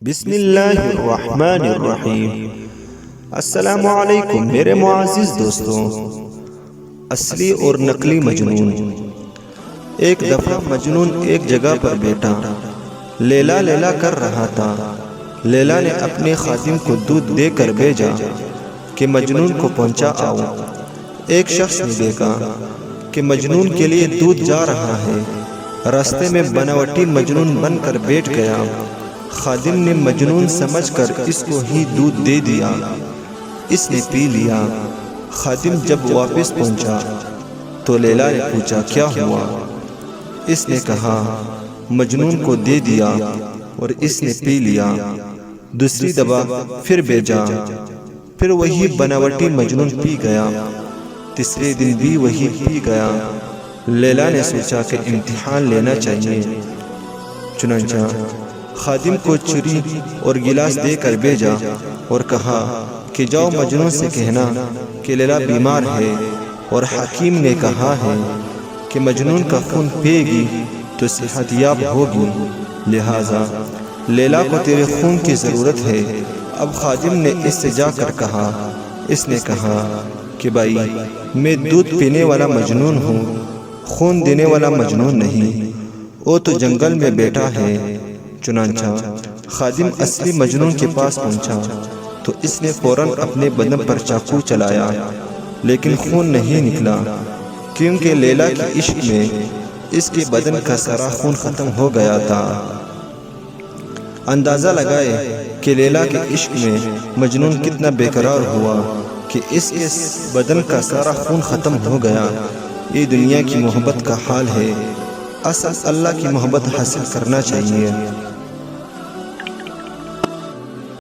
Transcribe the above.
بسم اللہ الرحمن الرحیم۔ السلام علیکم میرے معزز دوستوں۔ اصلی اور نقلی مجنون۔ ایک دفعہ مجنون ایک جگہ پر بیٹھا لیلا لیلا کر رہا تھا۔ لیلا نے اپنے خادم کو دودھ دے کر بھیجا کہ مجنون کو پہنچا آؤ۔ ایک شخص نے دیکھا کہ مجنون کے لیے دودھ جا رہا ہے، راستے میں بناوٹی مجنون بن کر بیٹھ گیا۔ خادم نے مجنون سمجھ کر اس کو ہی دودھ دے دیا، اس نے پی لیا۔ خادم جب واپس پہنچا تو لیلا نے پوچھا کیا ہوا؟ اس نے کہا مجنون کو دے دیا اور اس نے پی لیا۔ دوسری دفعہ پھر بھیجا، پھر وہی بناوٹی مجنون پی گیا۔ تیسرے دن بھی وہی پی گیا۔ لیلا نے سوچا کہ امتحان لینا چاہیے، چنانچہ خادم کو چھری اور گلاس دے کر بھیجا اور کہا کہ جاؤ مجنون سے کہنا کہ لیلا بیمار ہے اور حکیم نے کہا ہے کہ مجنون کا خون پیے گی تو صحت یاب ہوگی، لہٰذا لیلا کو تیرے خون کی ضرورت ہے۔ اب خادم نے اس سے جا کر کہا، اس نے کہا کہ بھائی میں دودھ پینے والا مجنون ہوں، خون دینے والا مجنون نہیں، وہ تو جنگل میں بیٹھا ہے۔ چنانچہ خادم اصلی مجنون کے پاس پہنچا تو اس نے فوراً اپنے بدن پر چاقو چلایا، لیکن خون نہیں نکلا، کیونکہ لیلا کے عشق میں اس کے بدن کا سارا خون ختم ہو گیا تھا۔ اندازہ لگائے کہ لیلا کے عشق میں مجنون کتنا بے قرار ہوا کہ اس کے بدن کا سارا خون ختم ہو گیا۔ یہ دنیا کی محبت کا حال ہے، اصل اللہ کی محبت حاصل کرنا چاہیے۔